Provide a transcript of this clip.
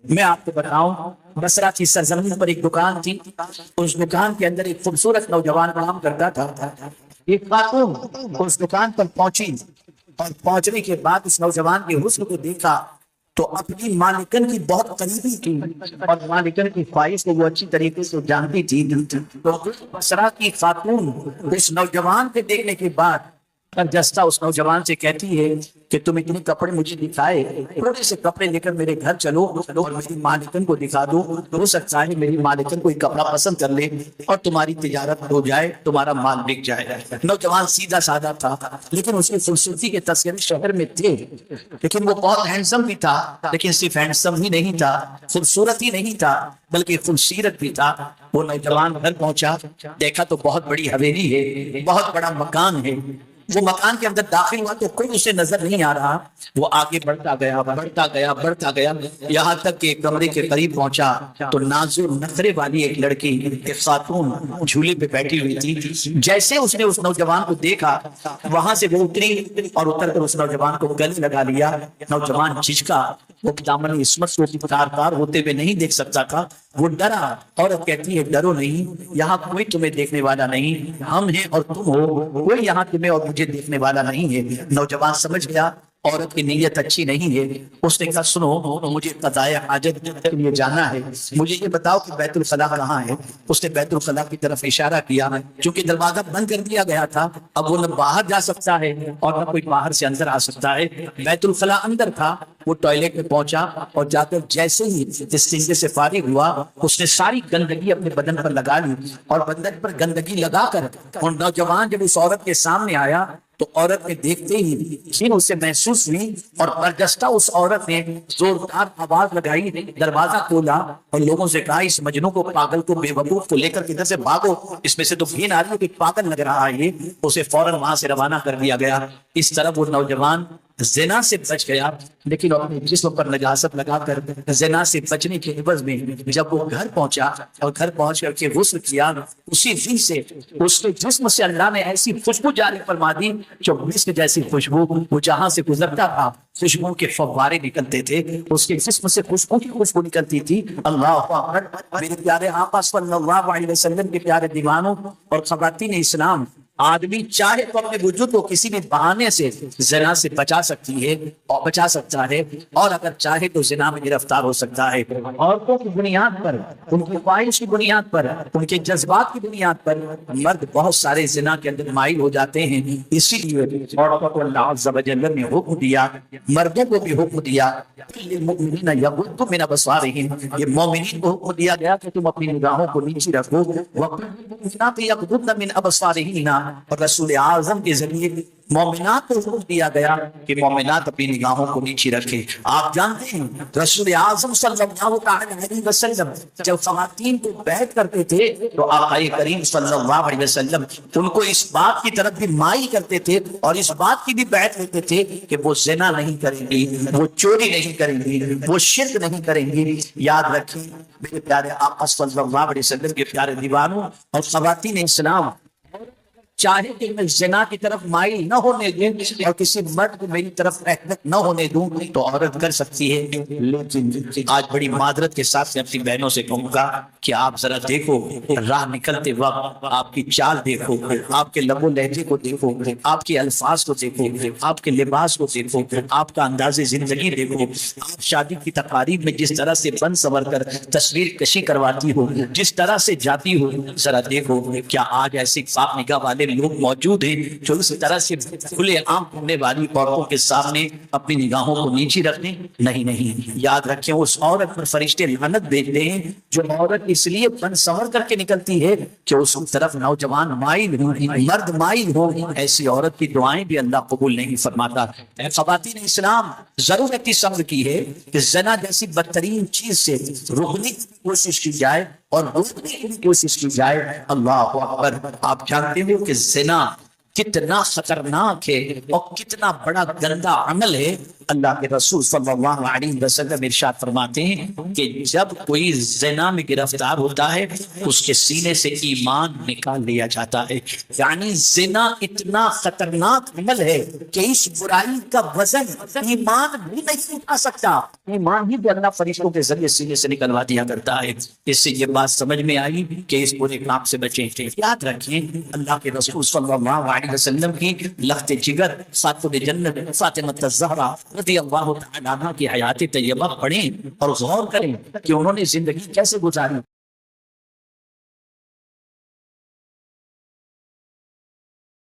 میں آپ کو بتاؤں، بصرہ کی سرزمین پر ایک دکان تھی، اس دکان کے اندر ایک خوبصورت نوجوان کام کرتا تھا۔ ایک خاتون اس دکان پر پہنچی اور پہنچنے کے بعد اس نوجوان کے حسن کو دیکھا تو اپنی مالکن کی بہت قریبی تھی اور مالکن کی خواہش کو وہ اچھی طریقے سے جانتی تھی۔ تو بصرہ کی خاتون اس نوجوان کے دیکھنے کے بعد جستا اس نوجوان سے کہتی ہے کہ تم اتنے کپڑے مجھے دکھائے، تھوڑے سے کپڑے لے کر میرے گھر چلو اور میری مالکن کو دکھا دو، ہو سکتا ہے میری مالکن کوئی کپڑا پسند کر لے اور تمہاری تجارت ہو جائے، تمہارا مال بک جائے۔ نوجوان سیدھا سادہ تھا لیکن اس کی خوبصورتی کے تذکرے شہر میں تھے، لیکن وہ بہت ہینڈسم بھی تھا، لیکن صرف ہینڈسم ہی نہیں تھا، خوبصورت ہی نہیں تھا بلکہ خوبصورت بھی تھا۔ وہ نوجوان گھر پہنچا، دیکھا تو بہت بڑی حویلی ہے، بہت بڑا مکان ہے۔ وہ مکان کے اندر داخل ہوا تو کوئی اسے نظر نہیں آ رہا، وہ آگے بڑھتا گیا بڑھتا گیا بڑھتا گیا، یہاں تک کہ کمرے کے قریب پہنچا تو نازک نخرے والی ایک لڑکی، ایک خاتون جھولے پہ بیٹھی ہوئی تھی۔ جیسے اس نے اس نوجوان کو دیکھا وہاں سے وہ اتری اور اتر کر اس نوجوان کو گلے لگا لیا۔ نوجوان جھجکا، وہ دامن عصمت کو تار ہوتے ہوئے نہیں دیکھ سکتا تھا، وہ ڈرا۔ عورت کہتی ہے ڈرو نہیں، یہاں کوئی تمہیں دیکھنے والا نہیں، ہم ہیں اور تم ہو، کوئی یہاں تمہیں اور مجھے دیکھنے والا نہیں ہے۔ نوجوان سمجھ گیا عورت کی نیت اچھی نہیں ہے، اس نے کہا سنو مجھے قضائے حاجت کے لیے جانا ہے، مجھے یہ بتاؤ کہ بیت الخلاء کہاں ہے۔ اس نے بیت الخلاء کی طرف اشارہ کیا، چونکہ دروازہ بند کر دیا گیا تھا اب وہ نہ باہر جا سکتا ہے اور نہ کوئی باہر سے اندر آ سکتا ہے۔ بیت الخلاء اندر تھا، وہ ٹوائلٹ میں پہنچا اور جا کر جیسے ہی استنجے سے فارغ ہوا اس نے ساری گندگی اپنے بدن پر لگا لی، اور بدن پر گندگی لگا کر اور نوجوان جب اس عورت کے سامنے آیا تو عورت نے دیکھتے ہی چھین اسے محسوس ہوئی اور برجستہ اس عورت نے زوردار آواز لگائی، دروازہ کھولا اور لوگوں سے کہا اس مجنوں کو، پاگل کو، بے وقوف کو لے کر کدھر سے بھاگو، اس میں سے تو گھین آ رہی ہے کہ پاگل لگ رہا ہے یہ۔ اسے فوراً وہاں سے روانہ کر دیا گیا۔ اس طرح وہ نوجوان زنا سے بچ گیا، لیکن اپنے جسم پر نجاست لگا کر زنا سے بچنے کے عوض میں جب وہ گھر پہنچا اور گھر پہنچ کر کے غسل کیا، اسی دن سے اس کے جسم سے اللہ نے ایسی خوشبو جاری فرما دی جو مسک جیسی خوشبو، وہ جہاں سے گزرتا تھا خوشبو کے فوارے نکلتے تھے، اس کے جسم سے خوشبو کی خوشبو نکلتی تھی۔ اللہ اکبر! میرے پیارے آقا صلی اللہ علیہ وسلم کے پیارے دیوانوں اور خواتین اسلام، آدمی چاہے تو اپنے وجود کو کسی بھی بہانے سے زنا سے بچا سکتی ہے اور بچا سکتا ہے، اور اگر چاہے تو زنا میں گرفتار ہو سکتا ہے۔ عورتوں کی بنیاد پر، ان کی خواہش کی بنیاد پر، ان کے جذبات کی بنیاد پر مرد بہت سارے زنا کے اندر مائل ہو جاتے ہیں۔ اسی لیے عورتوں کو اللہ عز و جل نے حکم دیا، مردوں کو بھی حکم دیا، للمؤمنین یغضوا من ابصارہم، یہ مومنین کو حکم دیا گیا کہ تم اپنی نگاہوں کو نیچی رکھو، وَللمؤمنات یغضضن من ابصارہن، اور رسول اعظم کے ذریعے مومنات کو حکم دیا گیا کہ مومنات اپنی نگاہوں کو نیچی رکھیں۔ آپ جانتے ہیں رسول اعظم صلی اللہ علیہ وسلم جب خواتین کو بیعت کرتے تھے تو آقا کریم صلی اللہ علیہ وسلم ان کو اس بات کی طرف بھی مائل کرتے تھے اور اس بات کی بھی بیعت لیتے تھے کہ وہ زنا نہیں کریں گی، وہ چوری نہیں کریں گی، وہ شرک نہیں کریں گی۔ یاد رکھیں میرے پیارے آقا صلی اللہ علیہ وسلم کے پیارے دیوانوں اور خواتین اسلام، چاہے کہ میں زنا کی طرف مائل نہ ہونے دوں اور کسی مرد کو میری طرف رغبت نہ ہونے دوں تو عورت کر سکتی ہے، لیکن آج بڑی معذرت کے ساتھ میں اپنی بہنوں سے کہوں گا کہ آپ ذرا دیکھو، راہ نکلتے وقت آپ کی چال دیکھو، آپ کے لب و لہجے کو دیکھو، آپ کے الفاظ کو دیکھو، آپ کے لباس کو دیکھو، آپ کا انداز زندگی دیکھو، آپ شادی کی تقاریب میں جس طرح سے بن سنور کر تصویر کشی کرواتی ہو، جس طرح سے جاتی ہو، ذرا دیکھو کیا آج ایسی پاک نگاہ والے لوگ موجود ہیں جو اس طرح سے کھلے عام ہونے والی عورتوں کے سامنے اپنی نگاہوں کو نیچی رکھتے؟ نہیں۔ یاد رکھیں اس عورت پر فرشتے لعنت بھیجتے ہیں جو عورت اس لیے بن سنور کر کے نکلتی ہے کہ اس طرف نوجوان مائل ہو، مرد مائل ہو، ایسی عورت کی دعائیں بھی اللہ قبول نہیں فرماتا۔ خواتین اسلام، ضرورت اس امر کی ہے کہ زنا جیسی بدترین چیز سے روکنے کی کوشش کی جائے اور روکنے کی کوشش کی جائے۔ اللہ اکبر! آپ جانتے ہو کہ زنا کتنا خطرناک ہے اور کتنا بڑا گندا عمل ہے اللہ کے رسول صلی اللہ علیہ وسلم ارشاد فرماتے ہیں کہ جب کوئی زنا میں گرفتار ہوتا ہے اس کے سینے سے ایمان نکال لیا جاتا ہے. یعنی زنا اتنا خطرناک عمل ہے کہ اس برائی کا وزن ایمان بھی نہیں اٹھا سکتا. ایمان ہی بھی اللہ فرشتوں کے ذریعے سینے سے نکلوا دیا کرتا ہے. اس سے یہ بات سمجھ میں آئی کہ اس برے کام سے بچیں. یاد رکھیں اللہ کے رسول صلی اللہ علیہ وسلم کی لخت جگر خاتون جنت فاطمہ الزہرا رضی اللہ تعالیٰ عنہا کی حیات طیبہ پڑھیں اور غور کریں کہ انہوں نے زندگی کیسے گزاری.